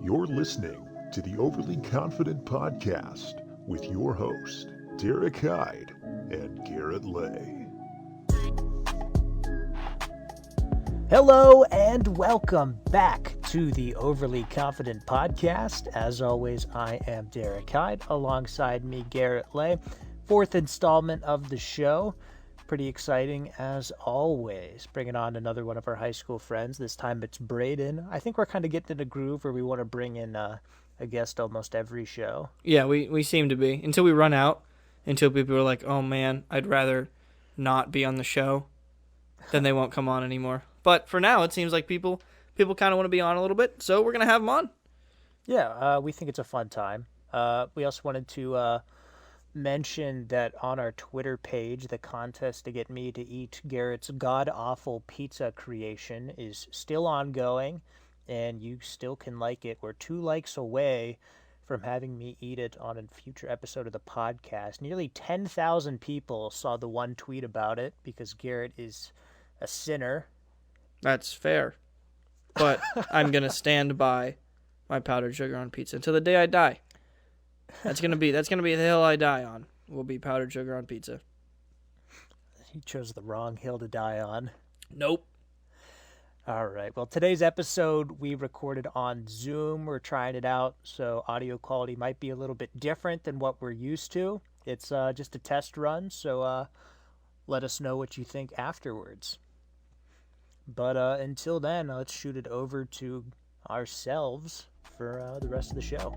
You're listening to the Overly Confident Podcast with your host, Derek Hyde and Garrett Lay. Hello and welcome back to the Overly Confident Podcast. As always, I am Derek Hyde. Alongside me, Garrett Lay. Fourth installment of the show. Pretty exciting as always. Bringing on another one of our high school friends. This time it's Braden. I think we're kind of getting in a groove where we want to bring in a guest almost every show. Yeah, we seem to be. Until we run out. Until people are like, oh man, I'd rather not be on the show. Then they won't come on anymore. But for now, it seems like people kind of want to be on a little bit. So we're going to have them on. Yeah, we think it's a fun time. We also wanted to mention that on our Twitter page, the contest to get me to eat Garrett's god-awful pizza creation is still ongoing, and you still can like it. We're 2 likes away from having me eat it on a future episode of the podcast. Nearly 10,000 people saw the one tweet about it because Garrett is a sinner. That's fair. But I'm going to stand by my powdered sugar on pizza until the day I die. That's gonna be the hill I die on. Will be powdered sugar on pizza. He chose the wrong hill to die on. Nope. All right. Well, today's episode we recorded on Zoom. We're trying it out, so audio quality might be a little bit different than what we're used to. It's just a test run, so let us know what you think afterwards. But until then, let's shoot it over to ourselves for the rest of the show.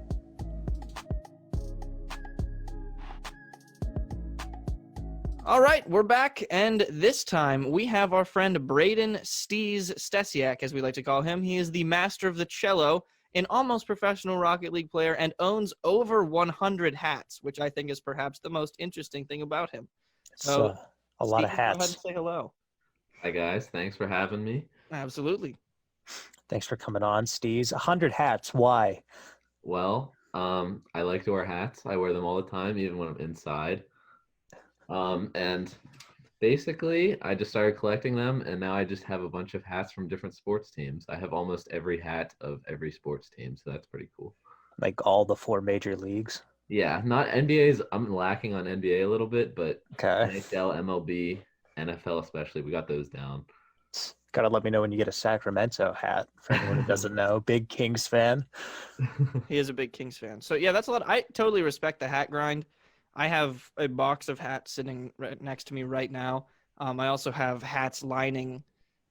All right, we're back, and this time we have our friend Braden Stesiak, as we like to call him. He is the master of the cello, an almost professional Rocket League player, and owns over 100 hats, which I think is perhaps the most interesting thing about him. So, a lot of Steve, go ahead hats. and say hello. Hi, guys. Thanks for having me. Absolutely. Thanks for coming on, Steez. 100 hats. Why? Well, I like to wear hats. I wear them all the time, even when I'm inside. And basically, I just started collecting them, and now I just have a bunch of hats from different sports teams. I have almost every hat of every sports team, so that's pretty cool. Like all the 4 major leagues? Yeah, not NBA's. I'm lacking on NBA a little bit, but Okay. NHL, MLB, NFL especially, we got those down. Gotta let me know when you get a Sacramento hat, for anyone who doesn't know. Big Kings fan. He is a big Kings fan. So, yeah, that's a lot. I totally respect the hat grind. I have a box of hats sitting right next to me right now. I also have hats lining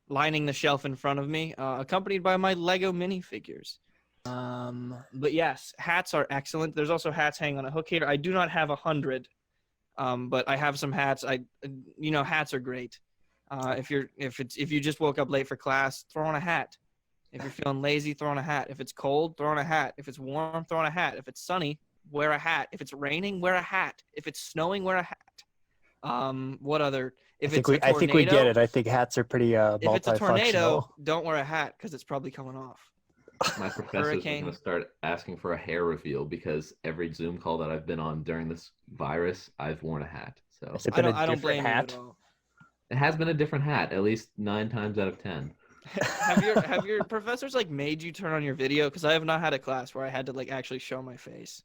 the shelf in front of me, accompanied by my Lego minifigures. But yes, hats are excellent. There's also hats hanging on a hook here. I do not have 100, but I have some hats. Hats are great. If you just woke up late for class, throw on a hat. If you're feeling lazy, throw on a hat. If it's cold, throw on a hat. If it's warm, throw on a hat. If it's sunny, wear a hat. If it's raining, wear a hat. If it's snowing, wear a hat. What other? I think we get it. I think hats are pretty multifunctional. If it's a tornado, don't wear a hat because it's probably coming off. My professors are going to start asking for a hair reveal because every Zoom call that I've been on during this virus, I've worn a hat. So Has it been I a don't blame different hat? you at all. it has been a different hat, at least 9 times out of 10. have your professors made you turn on your video? Because I have not had a class where I had to actually show my face.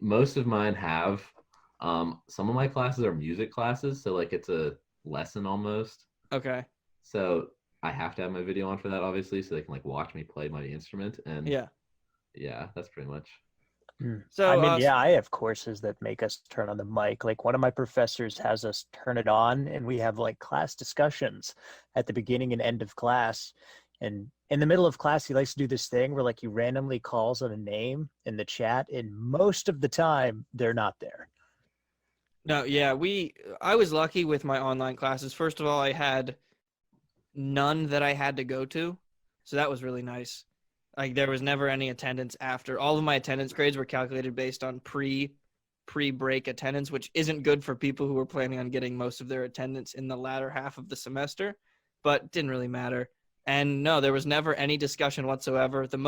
Most of mine have. Some of my classes are music classes, so it's a lesson almost. Okay. So I have to have my video on for that, obviously, so they can watch me play my instrument. And yeah, that's pretty much. So I have courses that make us turn on the mic. One of my professors has us turn it on, and we have class discussions at the beginning and end of class. And in the middle of class, he likes to do this thing where he randomly calls on a name in the chat, and most of the time they're not there. No, yeah, I was lucky with my online classes. First of all, I had none that I had to go to, so that was really nice. There was never any attendance after. All of my attendance grades were calculated based on pre-break attendance, which isn't good for people who are planning on getting most of their attendance in the latter half of the semester, but it didn't really matter. And no, there was never any discussion whatsoever. The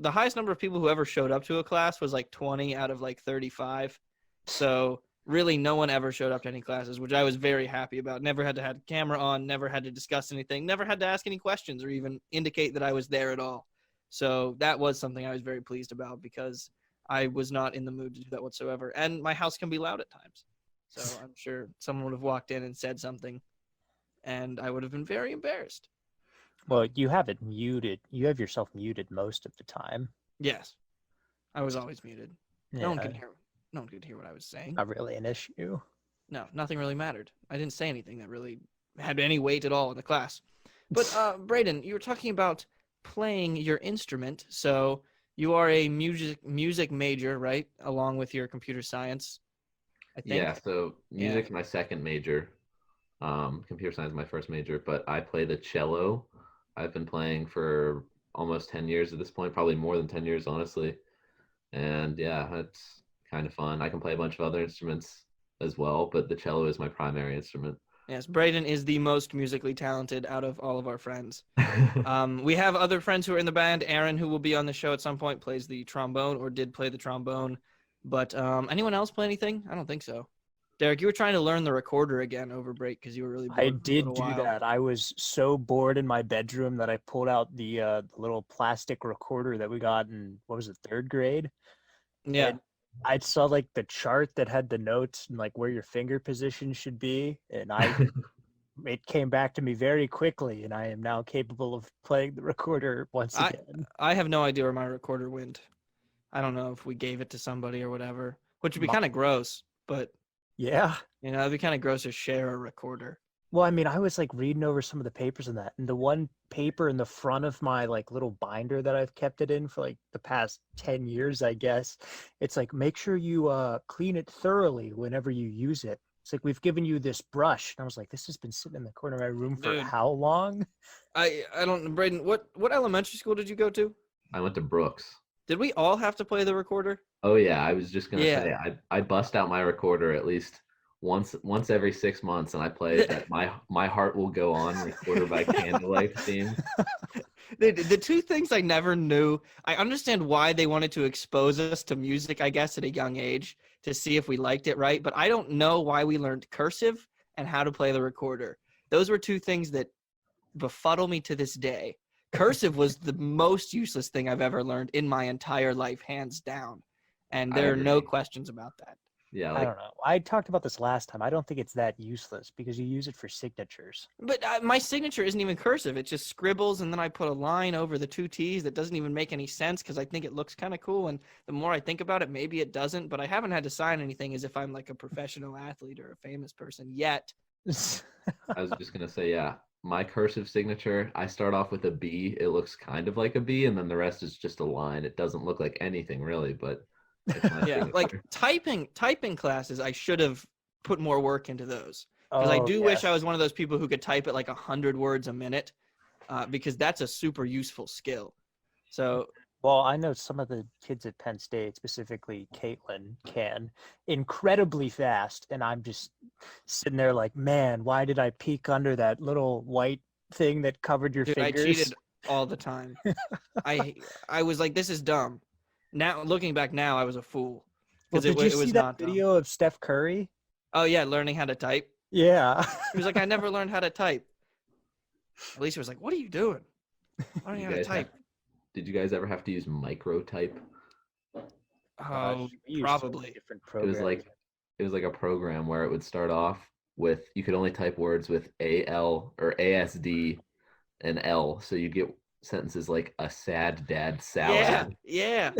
highest number of people who ever showed up to a class was 20 out of 35. So really no one ever showed up to any classes, which I was very happy about. Never had to have a camera on, never had to discuss anything, never had to ask any questions or even indicate that I was there at all. So that was something I was very pleased about because I was not in the mood to do that whatsoever. And my house can be loud at times. So I'm sure someone would have walked in and said something, and I would have been very embarrassed. Well, you have it muted. You have yourself muted most of the time. Yes, I was always muted. Yeah, No one could hear. No one could hear what I was saying. not really an issue. No, nothing really mattered. I didn't say anything that really had any weight at all in the class. But Braden, you were talking about playing your instrument. So you are a music major, right? Along with your computer science, I think. Yeah, so music's my second major. Computer science is my first major, but I play the cello. I've been playing for almost 10 years at this point, probably more than 10 years, honestly. And yeah, it's kind of fun. I can play a bunch of other instruments as well, but the cello is my primary instrument. Yes, Braden is the most musically talented out of all of our friends. We have other friends who are in the band. Aaron, who will be on the show at some point, plays the trombone or did play the trombone. But anyone else play anything? I don't think so. Derek, you were trying to learn the recorder again over break because you were really bored. I for a did little do while. that. I was so bored in my bedroom that I pulled out the little plastic recorder that we got in, what was it, 3rd grade? Yeah. And I saw like the chart that had the notes and like where your finger position should be, and it came back to me very quickly, and I am now capable of playing the recorder once again. I have no idea where my recorder went. I don't know if we gave it to somebody or whatever, which would be kind of gross, but Yeah. it'd be kind of gross to share a recorder. Well, I mean, I was like reading over some of the papers in that, and the one paper in the front of my like little binder that I've kept it in for like the past 10 years, I guess, it's like, make sure you clean it thoroughly whenever you use it. It's like, we've given you this brush. And I was like, this has been sitting in the corner of my room for Dude. how long? I don't, Braden, what elementary school did you go to? I went to Brooks. Did we all have to play the recorder? Oh yeah, I was just gonna Yeah. say I bust out my recorder at least once every 6 months, and I play that my heart will go on recorder by candlelight theme. The two things I never knew, I understand why they wanted to expose us to music, I guess, at a young age to see if we liked it, right? But I don't know why we learned cursive and how to play the recorder. Those were two things that befuddle me to this day. Cursive was the most useless thing I've ever learned in my entire life, hands down. And I there are no agree. questions about that. Yeah, I like don't know. I talked about this last time. I don't think it's that useless because you use it for signatures. But my signature isn't even cursive. It's just scribbles, and then I put a line over the 2 T's that doesn't even make any sense because I think it looks kind of cool. And the more I think about it, maybe it doesn't. But I haven't had to sign anything as if I'm like a professional athlete or a famous person yet. I was just gonna say, yeah, my cursive signature, I start off with a B. It looks kind of like a B, and then the rest is just a line. It doesn't look like anything really, but it's my Yeah, like signature. typing classes, I should have put more work into those. Because I do wish I was one of those people who could type at like 100 words a minute, because that's a super useful skill. So Well, I know some of the kids at Penn State, specifically Caitlin, can incredibly fast, and I'm just sitting there like, man, why did I peek under that little white thing that covered your dude, fingers? I cheated all the time. I was like, this is dumb. Now looking back now, I was a fool. Well, Because did you it was see that not dumb. video of Steph Curry? Oh yeah, learning how to type. Yeah. He was like, I never learned how to type. Alicia was like, what are you doing? Learning You how to guys type. Did you guys ever have to use microtype? Oh, We used so many probably. different It programs. was like a program where it would start off with, you could only type words with AL or ASD and L, so you get sentences like a sad dad salad. Yeah.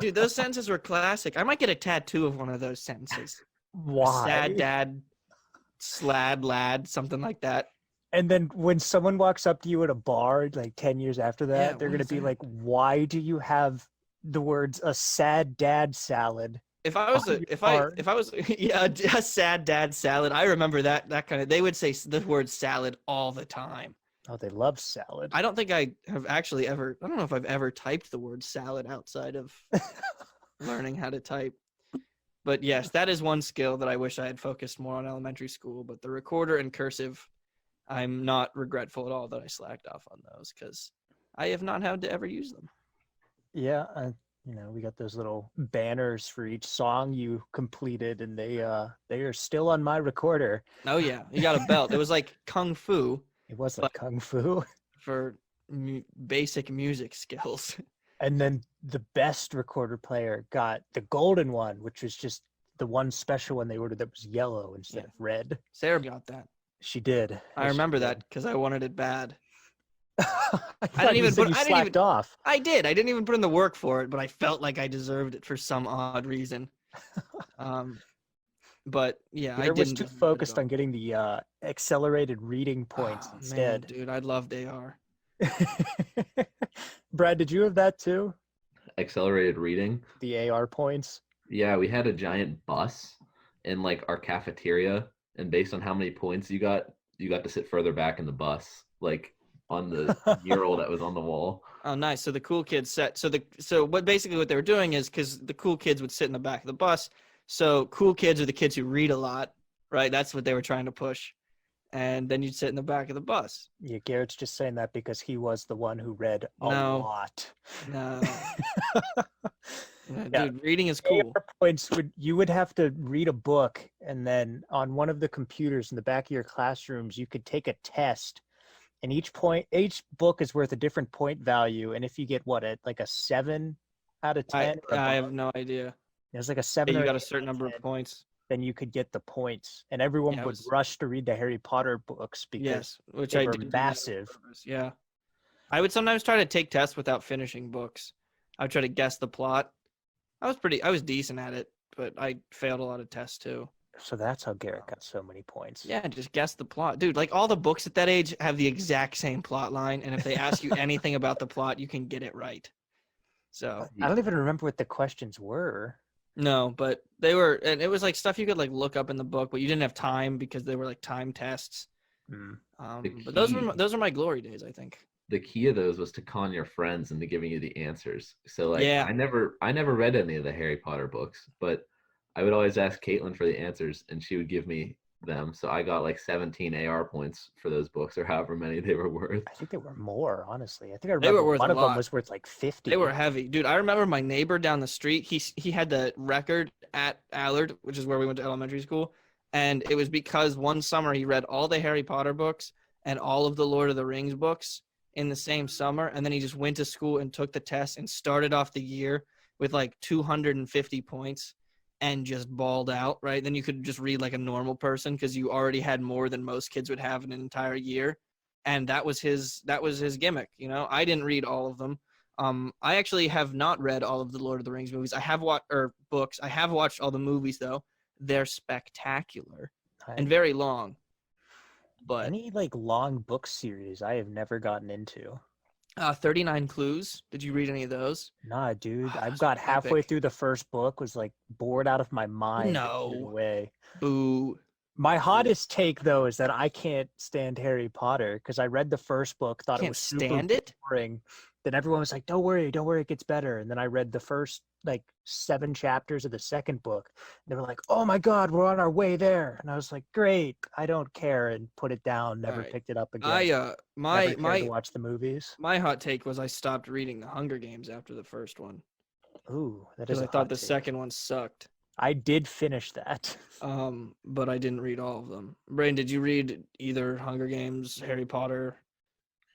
Dude, those sentences were classic. I might get a tattoo of one of those sentences. Why? Sad dad, slad lad, something like that. And then when someone walks up to you at a bar, like 10 years after that, Yeah, they're what going to is be that? like, why do you have the words a sad dad salad? If I was a sad dad salad, I remember that kind of. They would say the word salad all the time. Oh, they love salad. I don't think I have actually ever. I don't know if I've ever typed the word salad outside of learning how to type. But yes, that is one skill that I wish I had focused more on elementary school. But the recorder and cursive, I'm not regretful at all that I slacked off on those because I have not had to ever use them. Yeah, we got those little banners for each song you completed, and they are still on my recorder. Oh yeah, you got a belt. It was like kung fu It was like kung fu. for basic music skills. And then the best recorder player got the golden one, which was just the one special one they ordered that was yellow instead of red. Sarah got that. She did. I Yes, she remember did. that because I wanted it bad. I didn't even said put- you I didn't slacked even- off. I did. I didn't even put in the work for it, but I felt like I deserved it for some odd reason. But yeah, I Garrett was didn't too deserve it focused at all. on getting the accelerated reading points Oh, man, instead. dude, I loved AR. Brad, did you have that too? Accelerated reading. The AR points? Yeah, we had a giant bus in like our cafeteria, and based on how many points you got to sit further back in the bus, like on the mural that was on the wall. Oh, nice. So the cool kids so what they were doing is because the cool kids would sit in the back of the bus. So cool kids are the kids who read a lot, right? That's what they were trying to push. And then you'd sit in the back of the bus. Yeah, Garrett's just saying that because he was the one who read a No. lot. No, Yeah. dude, reading is cool. AR points you would have to read a book, and then on one of the computers in the back of your classrooms, you could take a test, and each book is worth a different point value. And if you get like a 7 out of 10, or I above, have no idea. there's like a 7 You or got a 8 certain out of number of 10, points. then you could get the points, and everyone Yeah, it would was- rush to read the Harry Potter books because Yes, which they I were did do that on massive. purpose. Yeah, I would sometimes try to take tests without finishing books. I would try to guess the plot. I was decent at it, but I failed a lot of tests too. So that's how Garrett got so many points. Yeah, just guess the plot. Dude, like all the books at that age have the exact same plot line, and if they ask you anything about the plot, you can get it right. So, I don't even remember what the questions were. no, but they were, and it was like stuff you could like look up in the book, but you didn't have time because they were like time tests. Mm. But those key- were my glory days, I think. The key of those was to con your friends into giving you the answers. So like Yeah. I never read any of the Harry Potter books, but I would always ask Caitlin for the answers and she would give me them. So I got like 17 AR points for those books or however many they were worth. I think they were more, honestly. I think I They remember were worth one a of them lot. was worth like 50. They were heavy, dude. I remember my neighbor down the street. He had the record at Allard, which is where we went to elementary school, and it was because one summer he read all the Harry Potter books and all of the Lord of the Rings books in the same summer, and then he just went to school and took the test and started off the year with like 250 points and just balled out. Right, then you could just read like a normal person because you already had more than most kids would have in an entire year. And that was his gimmick. You know, I didn't read all of them. I actually have not read all of the Lord of the Rings movies. I have watched books. I have watched all the movies though. They're spectacular and very long. But Any like long book series I have never gotten into. 39 Clues. Did you read any of those? Nah, dude. Oh, I those got are halfway epic. through the first book, was like bored out of my mind. and No. threw it away. Boo. My hottest take though is that I can't stand Harry Potter because I read the first book, thought it Can't was super stand it? boring. Then everyone was like, don't worry, it gets better. And then I read the first like 7 chapters of the second book. They were like, oh my God, we're on our way there. And I was like, great, I don't care, and put it down, never Alright. picked it up again. I my never cared to my watch the movies. my hot take was I stopped reading the Hunger Games after the first one Ooh, that because is a I hot thought the take. second one sucked. I did finish that. But I didn't read all of them. Brain, did you read either Hunger Games, Harry Potter,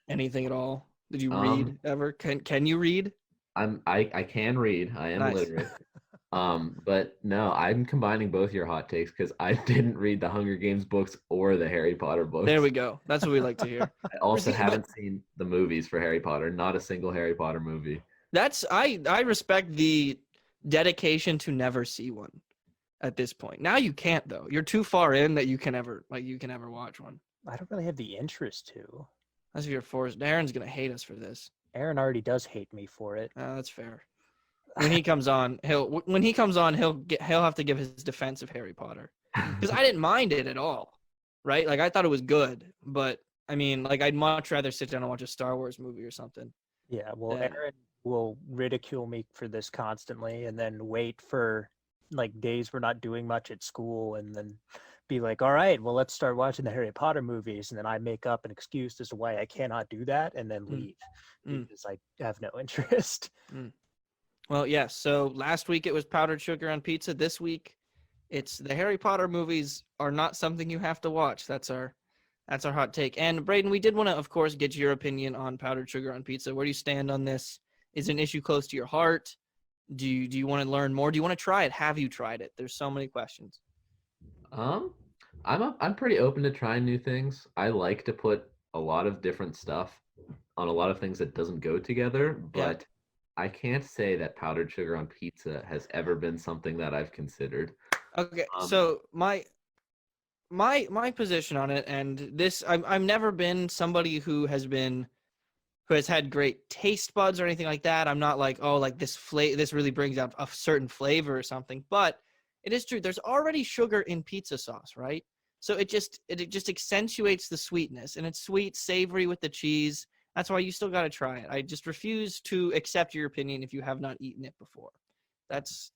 anything at all? Did you read ever? Can you read? I can read. I am Nice. literate. But no, I'm combining both your hot takes because I didn't read the Hunger Games books or the Harry Potter books. There we go. That's what we like to hear. I also See, but- haven't seen the movies for Harry Potter. Not a single Harry Potter movie. That's I respect the dedication to never see one at this point. Now you can't though. You're too far in that you can ever watch one. I don't really have the interest to. That's if you're forced. Aaron's gonna hate us for this. Aaron already does hate me for it. That's fair. When he comes on, he'll have to give his defense of Harry Potter because I didn't mind it at all, right? Like I thought it was good, but I mean, like I'd much rather sit down and watch a Star Wars movie or something. Yeah, well, Yeah. Aaron will ridicule me for this constantly and then wait for like days we're not doing much at school and then be like, all right, well, let's start watching the Harry Potter movies. And then I make up an excuse as to why I cannot do that and then leave because I have no interest. Well, yes. So last week it was powdered sugar on pizza. This week, it's the Harry Potter movies are not something you have to watch. That's our That's our hot take. And Braden, we did want to, of course, get your opinion on powdered sugar on pizza. Where do you stand on this? Is it an issue close to your heart? Do you want to learn more? Do you want to try it? Have you tried it? There's so many questions. Um, I'm pretty open to trying new things. I like to put a lot of different stuff on a lot of things that doesn't go together, Yeah. but I can't say that powdered sugar on pizza has ever been something that I've considered. Okay, Um, so my position on it, and this, I've never been somebody who has had great taste buds or anything like that. I'm not like, oh, like this really brings out a certain flavor or something. But it is true. There's already sugar in pizza sauce, right? So it just accentuates the sweetness, and it's sweet, savory with the cheese. That's why you still got to try it. I just refuse to accept your opinion if you have not eaten it before. That's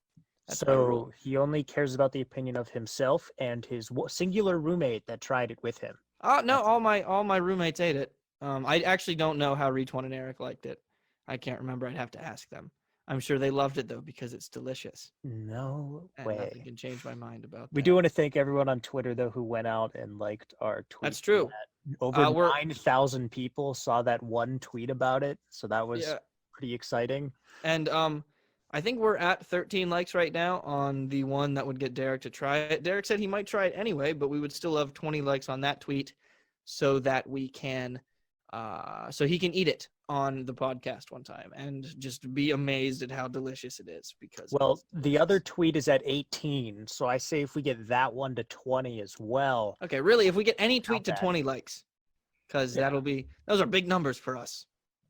my rule. So he only cares about the opinion of himself and his singular roommate that tried it with him. Oh no, That's all my roommates ate it. I actually don't know how Retwan and Eric liked it. I can't remember. I'd have to ask them. I'm sure they loved it though because it's delicious, No and nothing way. can change my mind about that. We do want to thank everyone on Twitter though who went out and liked our tweet. That's true. Over We're 9,000 people saw that one tweet about it, so that was yeah, pretty exciting. and I think we're at 13 likes right now on the one that would get Derek to try it. Derek said he might try it anyway, but we would still have 20 likes on that tweet so that we can so he can eat it on the podcast one time and just be amazed at how delicious it is because Well, the other tweet is at 18, so I say if we get that one to 20 as well. okay, really, if we get any tweet to bad. 20 likes, because Yeah. those are big numbers for us.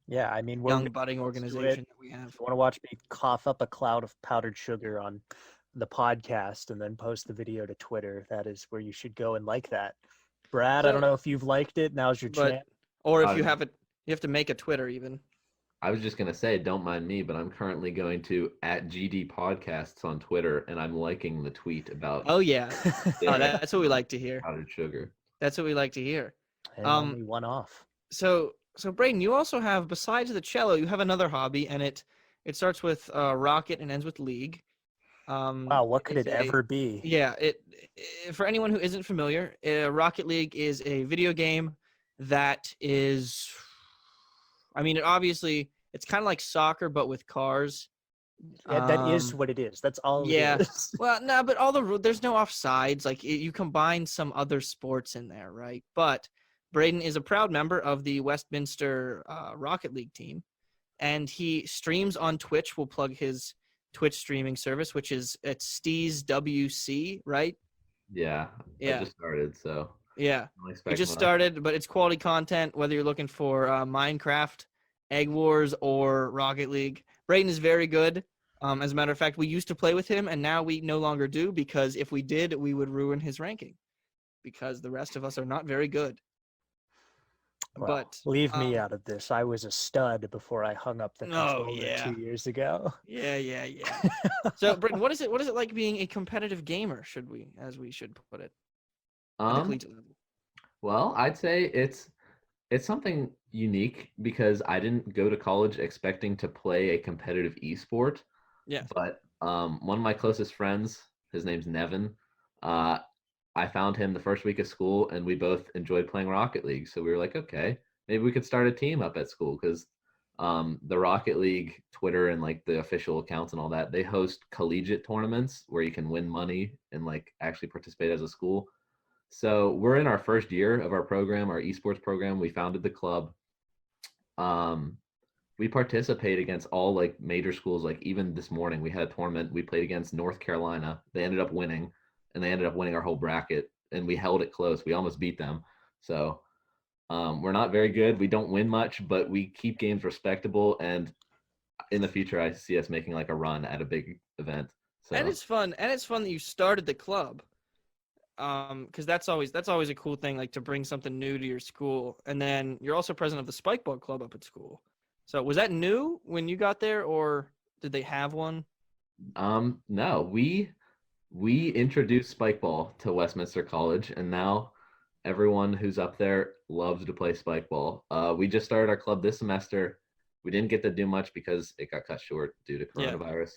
Yeah, I mean, we're Young budding let's do organization it. that we have. If you want to watch me cough up a cloud of powdered sugar on the podcast and then post the video to Twitter, that is where you should go and like that. Brad, I don't So- know if you've liked it. Now's your But chance. or if I- you have it, you have to make a Twitter even. I was just gonna say, don't mind me, but I'm currently going to @GD Podcasts on Twitter, and I'm liking the tweet about Oh yeah, Yeah. that's what we like to hear. powdered sugar. That's what we like to hear. And only one off. So Braden, you also have, besides the cello, you have another hobby, and it starts with Rocket and ends with League. Wow, what could it's it ever be? Yeah, for anyone who isn't familiar, Rocket League is a video game that is, I mean, it's kind of like soccer but with cars. Yeah, that is what it is. That's all yeah. it is. Well, no, but there's no offsides. Like you combine some other sports in there, right? But Braden is a proud member of the Westminster Rocket League team, and he streams on Twitch. We'll plug his Twitch streaming service, which is at Steez WC, right? Yeah, Yeah. I just started, so Yeah. don't It expect just much. started, but it's quality content, whether you're looking for Minecraft, Egg Wars, or Rocket League. Braden is very good. As a matter of fact, we used to play with him, and now we no longer do because if we did, we would ruin his ranking because the rest of us are not very good. Well, But leave me out of this. I was a stud before I hung up the Oh, controller yeah. 2 years ago. yeah. So, Braden, what is it like being a competitive gamer? Should put it at the collegiate level? Well, I'd say it's something unique because I didn't go to college expecting to play a competitive esport. Yeah. But one of my closest friends, his name's Nevin, I found him the first week of school, and we both enjoyed playing Rocket League. So we were like, okay, maybe we could start a team up at school because the Rocket League Twitter and like the official accounts and all that, they host collegiate tournaments where you can win money and like actually participate as a school. So we're in our first year of our program, our esports program. We founded the club. We participate against all like major schools. Like even this morning, we had a tournament. We played against North Carolina. They ended up winning, and they ended up winning our whole bracket. And we held it close. We almost beat them. So we're not very good. We don't win much, but we keep games respectable. And in the future, I see us making like a run at a big event. So And it's fun. And it's fun that you started the club. Because that's always a cool thing, like to bring something new to your school. And then you're also president of the Spikeball Club up at school. So was that new when you got there, or did they have one? no, we introduced Spikeball to Westminster College, and now everyone who's up there loves to play Spikeball. We just started our club this semester. We didn't get to do much because it got cut short due to Yeah. coronavirus.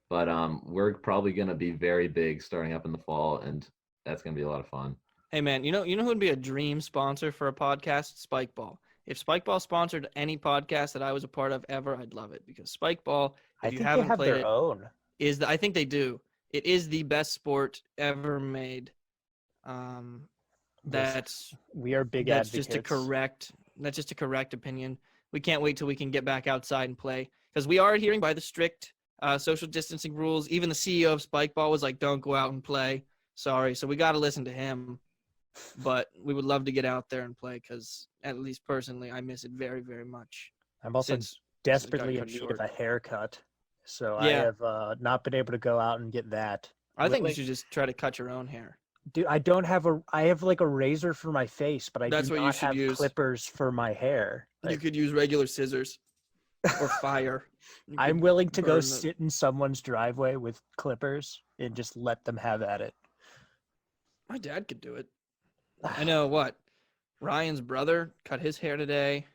But we're probably going to be very big starting up in the fall, and that's going to be a lot of fun. Hey man, you know who would be a dream sponsor for a podcast? Spikeball. If Spikeball sponsored any podcast that I was a part of ever, I'd love it because Spikeball, I if you think they haven't have played their it, own. I think they do. It is the best sport ever made. Um, Listen, that's we are big that's just a advocates. correct opinion. We can't wait till we can get back outside and play because we are adhering by the strict social distancing rules. Even the CEO of Spikeball was like, "Don't go out and play." Sorry, so we got to listen to him. But we would love to get out there and play because, at least personally, I miss it very, very much. I'm also Since it got desperately in cut need short. of a haircut, so I Yeah, have not been able to go out and get that. I think you Willing- should just try to cut your own hair. Dude, I don't have a. I have like a razor for my face, but I That's do what you not should have use. clippers for my hair. You Like, could use regular scissors or fire. You I'm could willing to go burn the- sit in someone's driveway with clippers and just let them have at it. My dad could do it. I know what. Ryan's brother cut his hair today.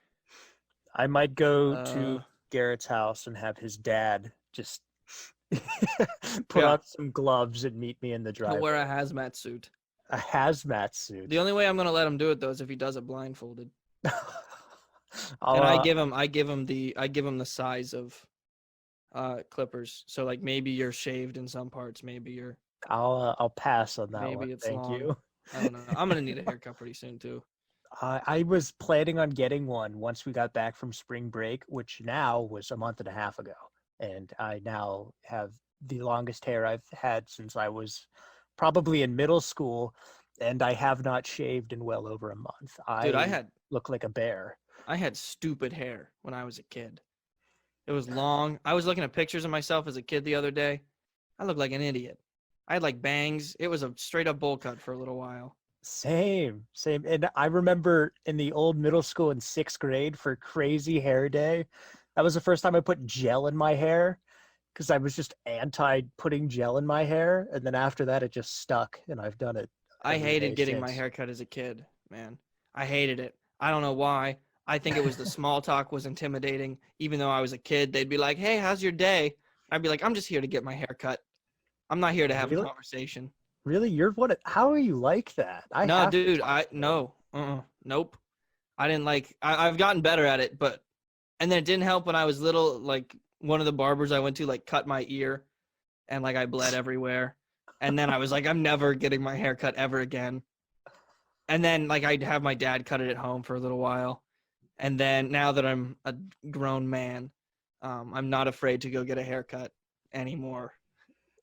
I might go Uh, to Garrett's house and have his dad just put Yeah. on some gloves and meet me in the He'll driveway. wear a hazmat suit. A hazmat suit. The only way I'm gonna let him do it though is if he does it blindfolded. I'll, And I give him the size of clippers. So like maybe you're shaved in some parts, maybe you're I'll pass on that maybe one. it's Thank long. you. I don't know. I'm gonna need a haircut pretty soon too. I was planning on getting one once we got back from spring break, which now was a month and a half ago. And I now have the longest hair I've had since I was probably in middle school. And I have not shaved in well over a month. Dude, I look like a bear. I had stupid hair when I was a kid. It was long. I was looking at pictures of myself as a kid the other day. I looked like an idiot. I had like bangs. It was a straight up bowl cut for a little while. Same. And I remember in the old middle school in 6th grade for crazy hair day, that was the first time I put gel in my hair because I was just anti putting gel in my hair. And then after that, it just stuck and I've done it. I every hated day getting my since. hair cut as a kid, man. I hated it. I don't know why. I think it was the small talk was intimidating. Even though I was a kid, they'd be like, "Hey, how's your day?" I'd be like, "I'm just here to get my hair cut. I'm not here to have a Really? conversation." Really? How are you like that? No, have to dude, talk to them. nope. I didn't like. I've gotten better at it, but and then it didn't help when I was little. Like one of the barbers I went to, like cut my ear, and like I bled everywhere. And then I was like, I'm never getting my hair cut ever again. And then like I'd have my dad cut it at home for a little while, and then now that I'm a grown man, I'm not afraid to go get a haircut anymore.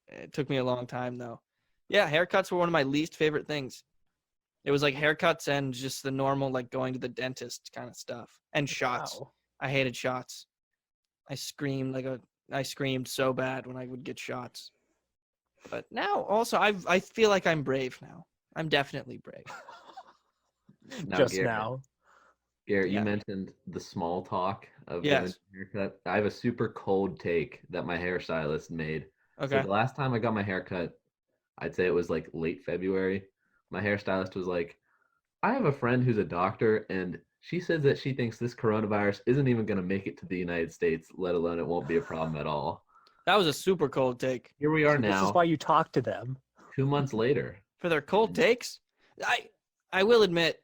It took me a long time though. Yeah, haircuts were one of my least favorite things. It was like haircuts and just the normal like going to the dentist kind of stuff and shots. Wow. I hated shots. I screamed so bad when I would get shots. But now also I feel like I'm brave now. I'm definitely brave. Now, Just Garrett, now. Garrett, Yeah. you mentioned the small talk of Yes. getting a haircut. I have a super cold take that my hairstylist made. Okay. So the last time I got my haircut, I'd say it was like late February. My hairstylist was like, I have a friend who's a doctor, and she says that she thinks this coronavirus isn't even going to make it to the United States, let alone it won't be a problem at all. That was a super cold take. Here we are See, this now, is why you talk to them. 2 months later. For their cold takes. I will admit,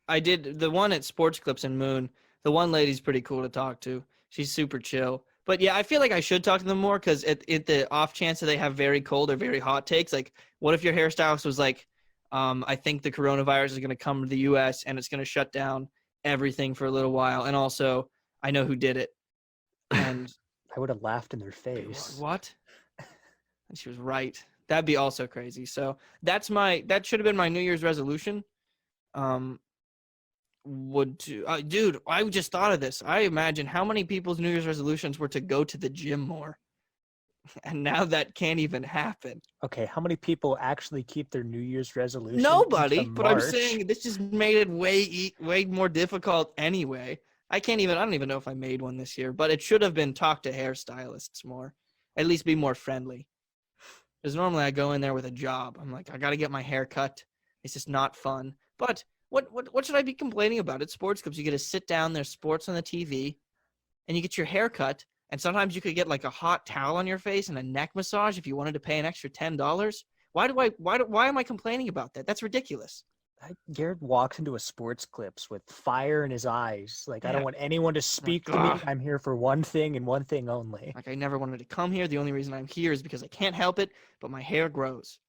I did the one at Sports Clips in Moon. The one lady's pretty cool to talk to. She's super chill. But yeah, I feel like I should talk to them more because at the off chance that they have very cold or very hot takes, like what if your hairstylist was like, I think the coronavirus is going to come to the U.S. and it's going to shut down everything for a little while. And also, I know who did it. And I would have laughed in their Wait, face. what? And she was right. That'd be also crazy. So that should have been my New Year's resolution. Dude, I just thought of this. I imagine how many people's New Year's resolutions were to go to the gym more. And now that can't even happen. Okay, how many people actually keep their New Year's resolution? Nobody, into but I'm March? saying this just made it way more difficult anyway. I don't even know if I made one this year, but it should have been talk to hairstylists more. At least be more friendly. Because normally I go in there with a job. I'm like, I got to get my hair cut. It's just not fun. But what should I be complaining about? At Sports Clips, you get to sit down, there's sports on the TV, and you get your hair cut. And sometimes you could get like a hot towel on your face and a neck massage if you wanted to pay an extra $10. Why am I complaining about that? That's ridiculous. Garrett walks into a sports clips with fire in his eyes. Like, I don't Yeah. want anyone to speak to me. ugh. I'm here for one thing and one thing only. Like, I never wanted to come here. The only reason I'm here is because I can't help it, but my hair grows.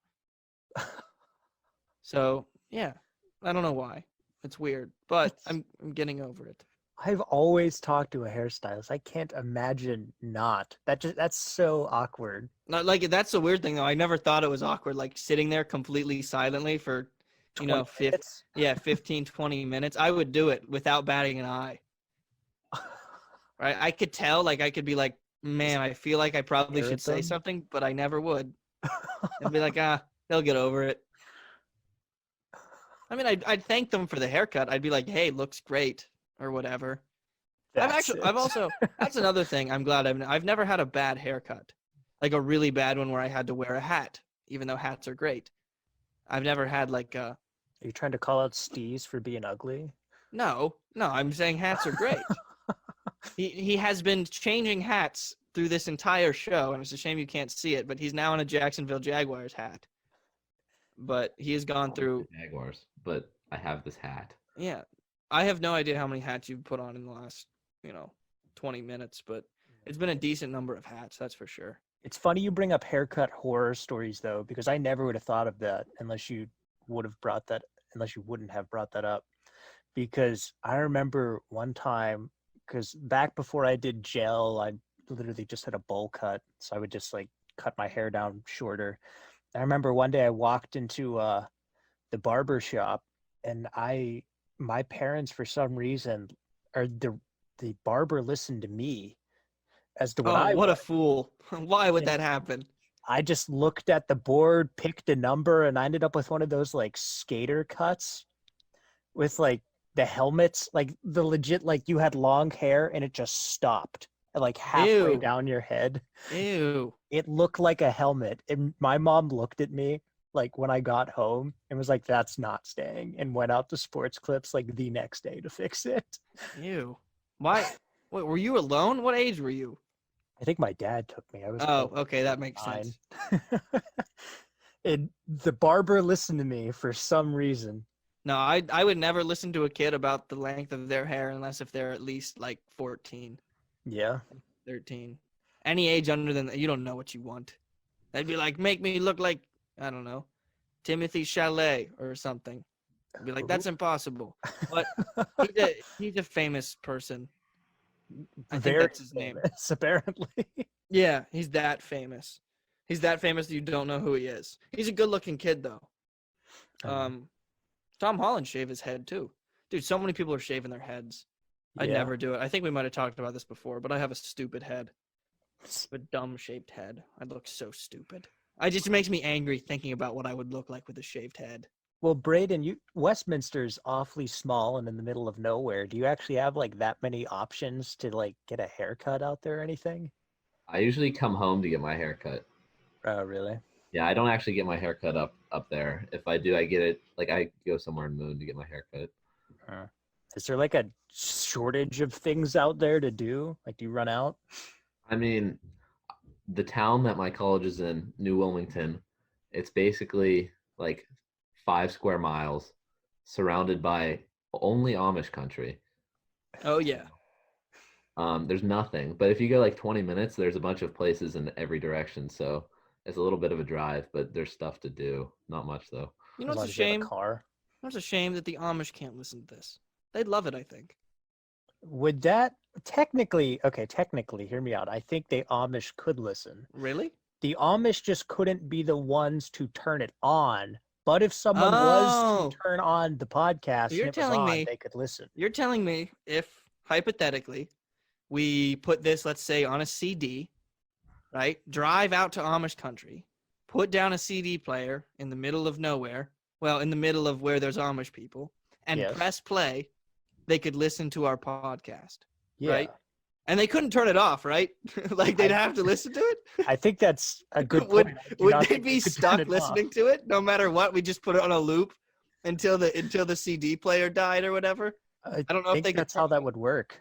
So, yeah, I don't know why. It's weird, but I'm getting over it. I've always talked to a hairstylist. I can't imagine not. That's so awkward. Not like that's the weird thing though. I never thought it was awkward, like sitting there completely silently for, 20 minutes. 15, 20 minutes. I would do it without batting an eye. Right? I could tell, like I could be like, man, I feel like I probably Stare should at say them? something, but I never would. I'd be like, they'll get over it. I mean, I'd thank them for the haircut. I'd be like, hey, looks great or whatever. That's I've it. also, that's another thing. I'm glad I've never had a bad haircut, like a really bad one where I had to wear a hat, even though hats are great. I've never had like Are you trying to call out Steez for being ugly? no, I'm saying hats are great. He has been changing hats through this entire show, and it's a shame you can't see it, but he's now in a Jacksonville Jaguars hat. But he has gone through, the Jaguars, but I have this hat. yeah. I have no idea how many hats you've put on in the last, 20 minutes, but it's been a decent number of hats, that's for sure. It's funny you bring up haircut horror stories though, because I never would have thought of that unless you wouldn't have brought that up. Because I remember one time, because back before I did gel, I literally just had a bowl cut, so I would just like cut my hair down shorter. I remember one day I walked into the barber shop, and my parents for some reason, or the barber listened to me as to what Oh, I what a was. fool. Why would And that happen? I just looked at the board, picked a number, and I ended up with one of those like skater cuts with like the helmets, like the legit, like you had long hair and it just stopped at like halfway Ew. down your head. Ew. It looked like a helmet. And my mom looked at me like when I got home and was like, that's not staying, and went out to Sports Clips like the next day to fix it. Ew. Why? Wait, were you alone? What age were you? I think my dad took me. I was Oh, probably okay, that makes 9. sense. And the barber listened to me for some reason. No, I would never listen to a kid about the length of their hair unless if they're at least like 14, Yeah. 13. Any age under than that, you don't know what you want. They'd be like, make me look like, I don't know, Timothy Chalamet or something. I'd be like, that's impossible. But he's a famous person. I think Very that's his name. famous, apparently. Yeah, he's that famous. He's that famous that you don't know who he is. He's a good-looking kid, though. Tom Holland shaved his head, too. Dude, so many people are shaving their heads. I'd Yeah. never do it. I think we might have talked about this before, but I have a stupid head. A dumb-shaped head. I'd look so stupid. It just makes me angry thinking about what I would look like with a shaved head. Well, Braden, Westminster's awfully small and in the middle of nowhere. Do you actually have like that many options to like get a haircut out there or anything? I usually come home to get my hair cut. Oh, really? Yeah, I don't actually get my hair cut up there. If I do, I get it like I go somewhere in Moon to get my hair cut. Is there like a shortage of things out there to do? Like, do you run out? I mean, the town that my college is in, New Wilmington, it's basically like 5 square miles surrounded by only Amish country. Oh, yeah. There's nothing. But if you go like 20 minutes, there's a bunch of places in every direction. So it's a little bit of a drive, but there's stuff to do. Not much though. You know As long what's a as you have shame? car. It's a shame that the Amish can't listen to this. They'd love it, I think. Would that technically, hear me out. I think the Amish could listen. Really? The Amish just couldn't be the ones to turn it on. But if someone was to turn on the podcast You're and it was telling on, me- they could listen. You're telling me if, hypothetically, we put this, let's say, on a CD, right? Drive out to Amish country, put down a CD player in the middle of nowhere, well, in the middle of where there's Amish people, and Yes. press play, they could listen to our podcast, Yeah. right? And they couldn't turn it off, right? Like they'd have to listen to it. I think that's a good Would point. I do would not they think be could turn stuck it off. listening to it no matter what? We just put it on a loop until the CD player died or whatever. I don't know if think they could that's how that would work.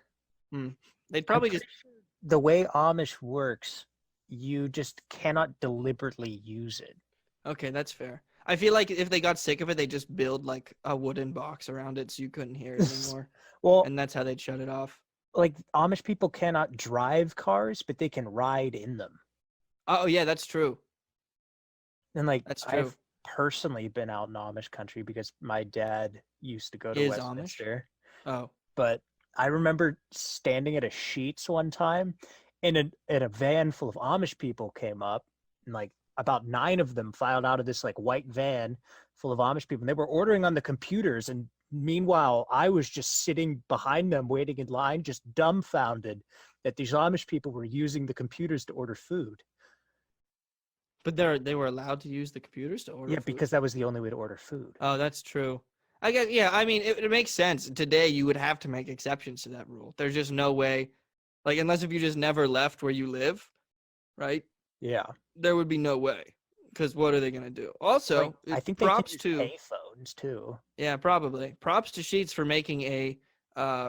They'd probably I'm just pretty sure the way Amish works, you just cannot deliberately use it. okay. That's fair. I feel like if they got sick of it, they just build like a wooden box around it so you couldn't hear it anymore, Well, and that's how they'd shut it off. like Amish people cannot drive cars, but they can ride in them. Oh yeah, that's true. And like That's true. I've personally been out in Amish country because my dad used to go to Is Amish? Westminster. Oh, But I remember standing at a Sheetz one time, and a van full of Amish people came up, and like about 9 of them filed out of this like white van full of Amish people. And they were ordering on the computers, and meanwhile, I was just sitting behind them, waiting in line, just dumbfounded that these Amish people were using the computers to order food. but they were allowed to use the computers to order Yeah, food? because that was the only way to order food. Oh, that's true. I guess, yeah, I mean, it makes sense. Today, you would have to make exceptions to that rule. There's just no way, like, unless if you just never left where you live, right? Yeah, There would be no way. Because what are they going to do? Also, like, I think they can props use to, payphones too. yeah, probably. Props to Sheets for making a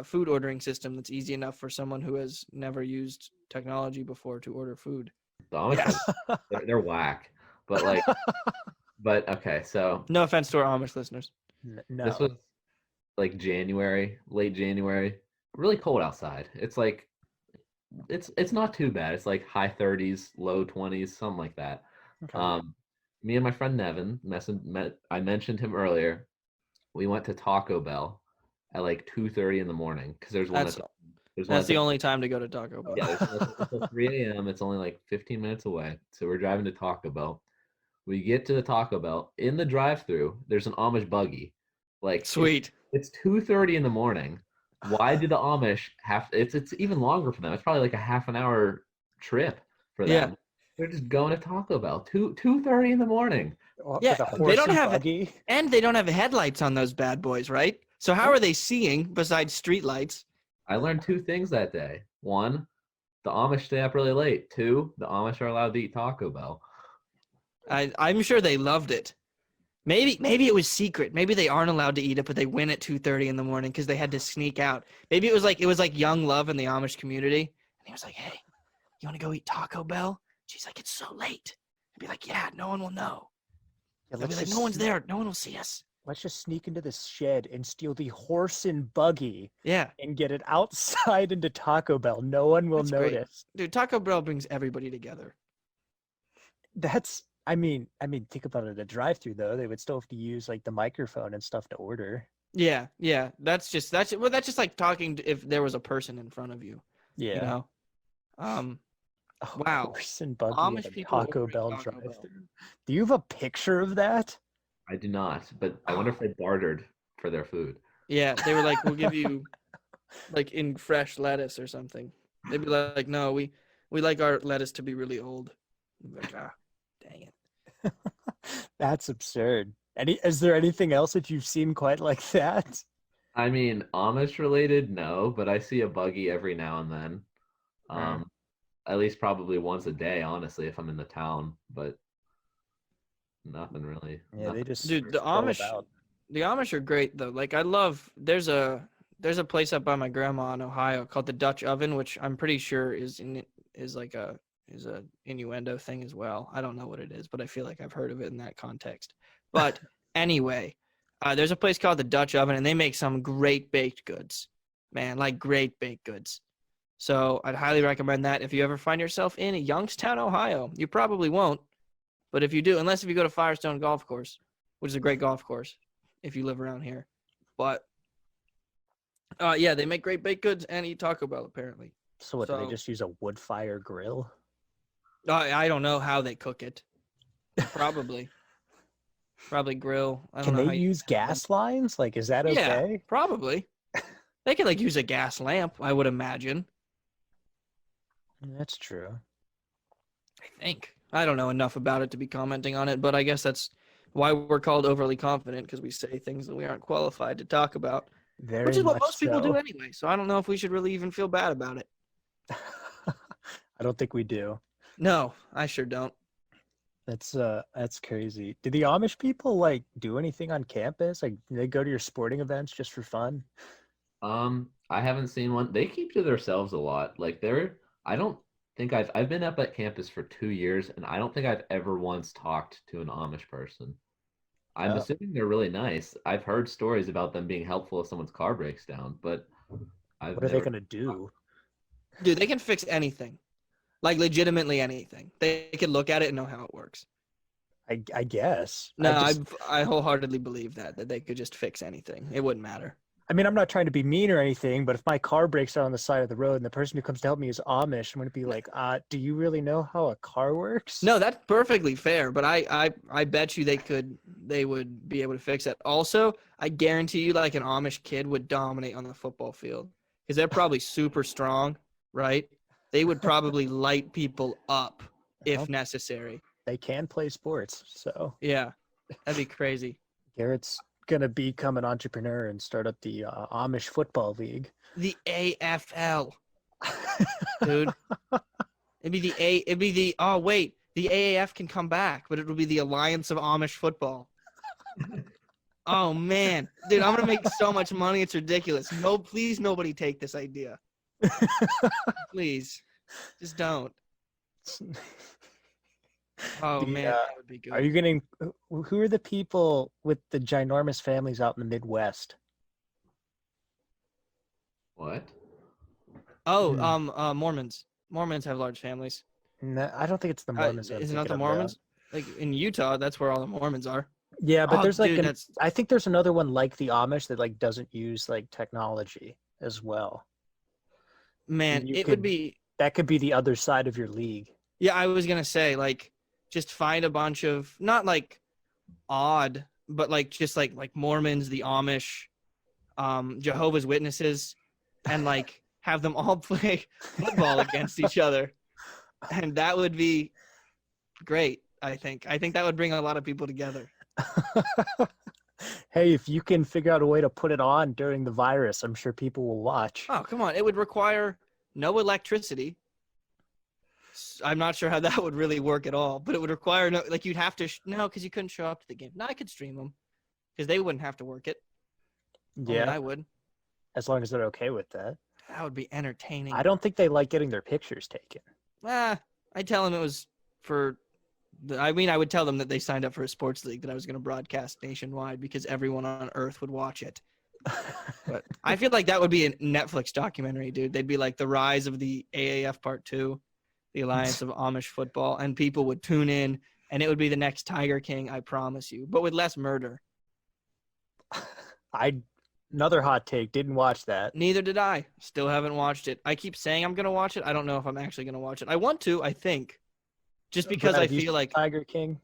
food ordering system that's easy enough for someone who has never used technology before to order food. The Amish, they're whack. But like, but okay, so No offense to our Amish listeners. No. this was like January, late January, really cold outside. It's like it's not too bad. It's like high 30s, low 20s, something like that. Okay. Me and my friend Nevin, I mentioned him earlier. We went to Taco Bell at like 2:30 in the morning because there's one That's, at there's one that's at the only time to go to Taco Bell. yeah, it's 3 a.m. It's only like 15 minutes away. So we're driving to Taco Bell. We get to the Taco Bell. In the drive-thru, there's an Amish buggy. Like Sweet. it's 2:30 in the morning. Why do the Amish have it's even longer for them? It's probably like a half an hour trip for Yeah. them. They're just going to Taco Bell 2:30 in the morning. Yeah, With a they horse don't and have buggy. And they don't have headlights on those bad boys, right? So how are they seeing besides street lights? I learned 2 things that day. One, the Amish stay up really late. 2, the Amish are allowed to eat Taco Bell. I'm sure they loved it. Maybe it was secret. Maybe they aren't allowed to eat it, but they went at 2:30 in the morning because they had to sneak out. Maybe it was like young love in the Amish community, and he was like, "Hey, you want to go eat Taco Bell?" She's like, "It's so late." I'd be like, "Yeah, no one will know." Yeah, They'll be like, "No one's there. No one will see us." Let's just sneak into this shed and steal the horse and buggy Yeah, and get it outside into Taco Bell. No one will That's great. notice. dude. Taco Bell brings everybody together. I mean, think about it. At a drive-through though, they would still have to use like the microphone and stuff to order. Yeah. That's just like talking if there was a person in front of you. Yeah. You know. A Wow. horse and buggy Amish at a people Taco ordering Bell Taco Bell. drive-through. Do you have a picture of that? I do not, but I wonder if they bartered for their food. Yeah, they were like, "We'll give you like in fresh lettuce or something." They'd be like, "No, we like our lettuce to be really old." I'd be like, dang it. That's absurd. Is there anything else that you've seen quite like that? I mean, Amish related, no, but I see a buggy every now and then. At least probably once a day, honestly, if I'm in the town, but nothing really. Yeah, they just Dude, the stroll Amish about. the Amish are great though. Like I love there's a place up by my grandma in Ohio called the Dutch Oven, which I'm pretty sure is a innuendo thing as well. I don't know what it is, but I feel like I've heard of it in that context. But anyway, there's a place called the Dutch Oven, and they make some great baked goods, man, like great baked goods. So I'd highly recommend that if you ever find yourself in Youngstown, Ohio. You probably won't, but if you do, unless if you go to Firestone Golf Course, which is a great golf course if you live around here. But yeah, they make great baked goods and eat Taco Bell apparently. So what, do they just use a wood fire grill? I don't know how they cook it. Probably grill. I don't Can know they how you use gas lines? Like, is that Yeah, okay? probably. They could like use a gas lamp, I would imagine. That's true. I think. I don't know enough about it to be commenting on it, but I guess that's why we're called overly confident, because we say things that we aren't qualified to talk about, Very which is what much most people do so. anyway. So I don't know if we should really even feel bad about it. I don't think we do. No, I sure don't. That's crazy. Do the Amish people like do anything on campus? Like, do they go to your sporting events just for fun? I haven't seen one. They keep to themselves a lot. Like I don't think I've been up at campus for 2 years, and I don't think I've ever once talked to an Amish person. I'm Oh. assuming they're really nice. I've heard stories about them being helpful if someone's car breaks down, but I've What are they never. gonna do? Dude, they can fix anything. Like legitimately anything. They can look at it and know how it works. I guess. No, I wholeheartedly believe that they could just fix anything. It wouldn't matter. I mean, I'm not trying to be mean or anything, but if my car breaks down on the side of the road and the person who comes to help me is Amish, I'm gonna be like, do you really know how a car works? No, that's perfectly fair, but I bet you they would be able to fix it. Also, I guarantee you like an Amish kid would dominate on the football field because they're probably super strong, right? They would probably light people up if Well, necessary. they can play sports, so Yeah. That'd be crazy. Garrett's gonna become an entrepreneur and start up the Amish football league. The AFL, dude. Oh wait, the AAF can come back, but it will be the Alliance of Amish Football. Oh man, dude, I'm gonna make so much money, it's ridiculous. No, please, nobody take this idea. Please, just don't. Oh The, man, that would be good. Are you getting? Who are the people with the ginormous families out in the Midwest? What? Oh, Mormons. Mormons have large families. No, I don't think it's the Mormons. Is it not the Mormons? Like in Utah, that's where all the Mormons are. Yeah, but Oh, there's like dude, I think there's another one like the Amish that like doesn't use like technology as well. man, You it could would be. that could be the other side of your league. Yeah, I was gonna say like just find a bunch of not like odd, but like just like Mormons, the Amish, Jehovah's Witnesses, and like have them all play football against each other, and that would be great. I think that would bring a lot of people together. Hey, if you can figure out a way to put it on during the virus, I'm sure people will watch. Oh, come on. It would require no electricity. I'm not sure how that would really work at all, but it would require no, like you'd have to, no, because you couldn't show up to the game. No, I could stream them because they wouldn't have to work it. Only Yeah, I would. as long as they're okay with that. That would be entertaining. I don't think they like getting their pictures taken. I tell them it was for, I would tell them that they signed up for a sports league that I was going to broadcast nationwide because everyone on earth would watch it. But I feel like that would be a Netflix documentary, dude. They'd be like the rise of the AAF Part 2, the Alliance of Amish Football, and people would tune in, and it would be the next Tiger King, I promise you, but with less murder. Another hot take, didn't watch that. Neither did I. Still haven't watched it. I keep saying I'm going to watch it. I don't know if I'm actually going to watch it. I want to, I think. Just because Brad, I have you feel seen like Tiger King.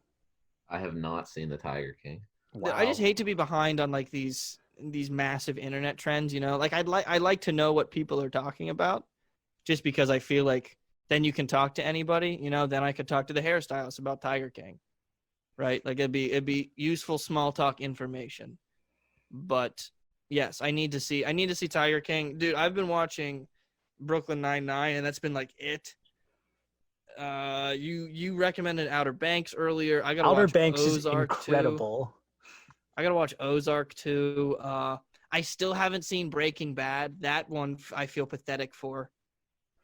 I have not seen the Tiger King. Wow. I just hate to be behind on like these massive internet trends, you know? Like I like to know what people are talking about just because I feel like then you can talk to anybody, you know, then I could talk to the hairstylist about Tiger King. Right? Like it'd be useful small talk information. But yes, I need to see Tiger King. Dude, I've been watching Brooklyn Nine-Nine and that's been like it. You recommended Outer Banks earlier. I gotta Outer watch Banks Ozark is incredible. too. I gotta watch Ozark too. I still haven't seen Breaking Bad. That one I feel pathetic for,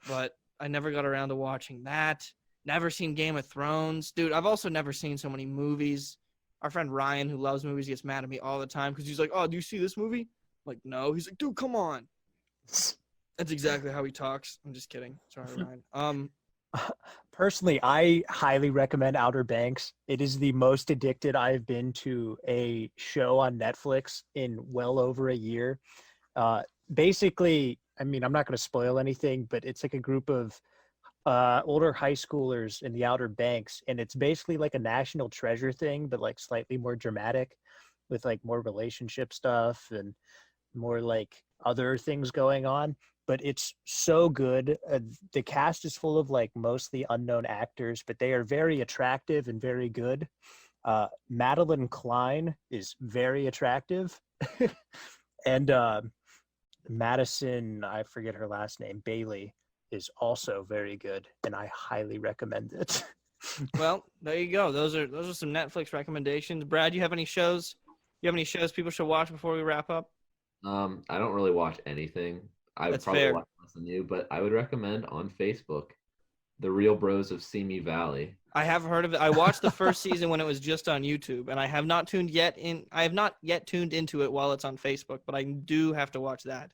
but I never got around to watching that. Never seen Game of Thrones, dude. I've also never seen so many movies. Our friend Ryan, who loves movies, gets mad at me all the time because he's like, "Oh, do you see this movie?" I'm like, no. He's like, "Dude, come on." That's exactly how he talks. I'm just kidding. Sorry, Ryan. Personally, I highly recommend Outer Banks. It is the most addicted I've been to a show on Netflix in well over a year. Basically, I mean, I'm not going to spoil anything, but it's like a group of older high schoolers in the Outer Banks, and it's basically like a National Treasure thing, but like slightly more dramatic, with like more relationship stuff and more like other things going on. But it's so good. The cast is full of like mostly unknown actors, but they are very attractive and very good. Madeline Klein is very attractive. And Madison, I forget her last name, Bailey, is also very good, and I highly recommend it. Well, there you go. Those are some Netflix recommendations. Brad, you have any shows? You have any shows people should watch before we wrap up? I don't really watch anything. I would That's probably fair. watch less than you, but I would recommend on Facebook. The Real Bros of Simi Valley. I have heard of it. I watched the first season when it was just on YouTube, and I have not yet tuned into it while it's on Facebook, but I do have to watch that.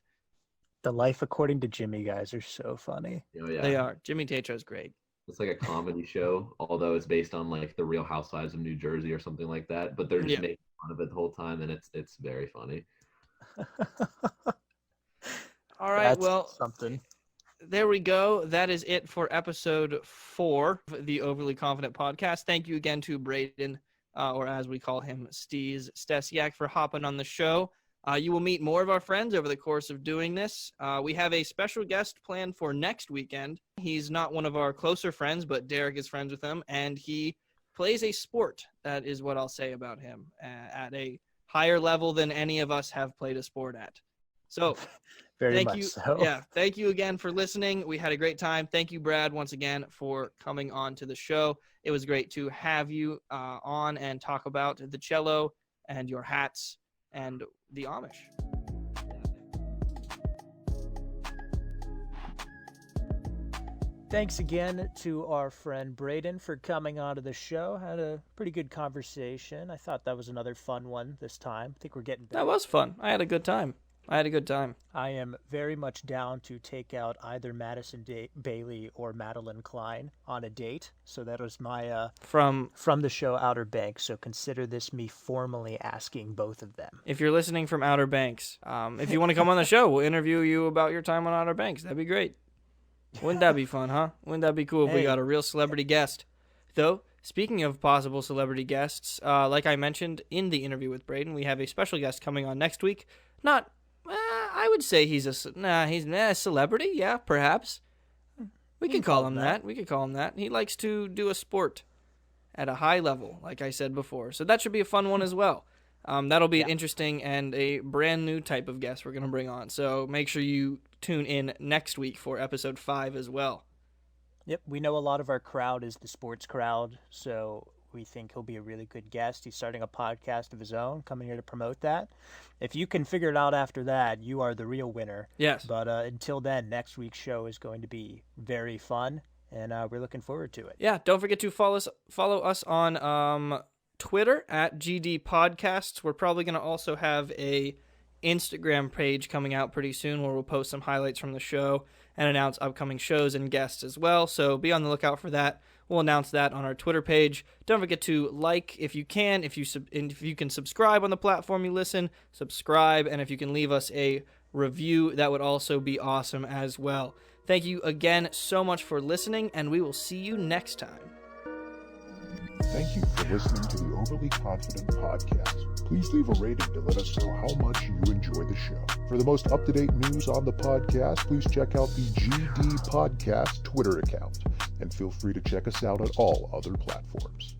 The Life According to Jimmy guys are so funny. Oh yeah, They are. Jimmy Tatro's great. it's like a comedy show, although it's based on like the Real Housewives of New Jersey or something like that. But they're just making fun of it the whole time, and it's very funny. All right, That's well, something. there we go. That is it for episode 4 of the Overly Confident podcast. Thank you again to Braden, or as we call him, Stesiak, for hopping on the show. You will meet more of our friends over the course of doing this. We have a special guest planned for next weekend. He's not one of our closer friends, but Derek is friends with him, and he plays a sport. That is what I'll say about him, at a higher level than any of us have played a sport at. So Very thank much you. so. Yeah, thank you again for listening. We had a great time. Thank you, Brad, once again for coming on to the show. It was great to have you on and talk about the cello and your hats and the Amish. Thanks again to our friend Braden for coming onto the show. Had a pretty good conversation. I thought that was another fun one this time. I think we're getting better. That was fun. I had a good time. I am very much down to take out either Madison Bailey or Madeline Klein on a date. So that was my from the show Outer Banks. So consider this me formally asking both of them. If you're listening from Outer Banks, if you want to come on the show, we'll interview you about your time on Outer Banks. That'd be great. Wouldn't that be fun, huh? Wouldn't that be cool if we got a real celebrity guest? Though, speaking of possible celebrity guests, like I mentioned in the interview with Braden, we have a special guest coming on next week. Not, I would say he's a celebrity. Yeah, perhaps. We could call him that. He likes to do a sport at a high level, like I said before. So that should be a fun one as well. That'll be an interesting and a brand new type of guest we're going to bring on. So make sure you tune in next week for episode 5 as well. Yep, we know a lot of our crowd is the sports crowd, so we think he'll be a really good guest. He's starting a podcast of his own, coming here to promote that. If you can figure it out after that, you are the real winner. Yes. But until then, next week's show is going to be very fun, and we're looking forward to it. Yeah, don't forget to follow us on Twitter at GD Podcasts. We're probably going to also have a Instagram page coming out pretty soon where we'll post some highlights from the show and announce upcoming shows and guests as well. So be on the lookout for that. We'll announce that on our Twitter page. Don't forget to like if you can. If you can subscribe on the platform you listen, subscribe. And if you can leave us a review, that would also be awesome as well. Thank you again so much for listening, and we will see you next time. Thank you for listening to the Overly Confident podcast. Please leave a rating to let us know how much you enjoy the show. For the most up-to-date news on the podcast, please check out the GD Podcast Twitter account, and feel free to check us out on all other platforms.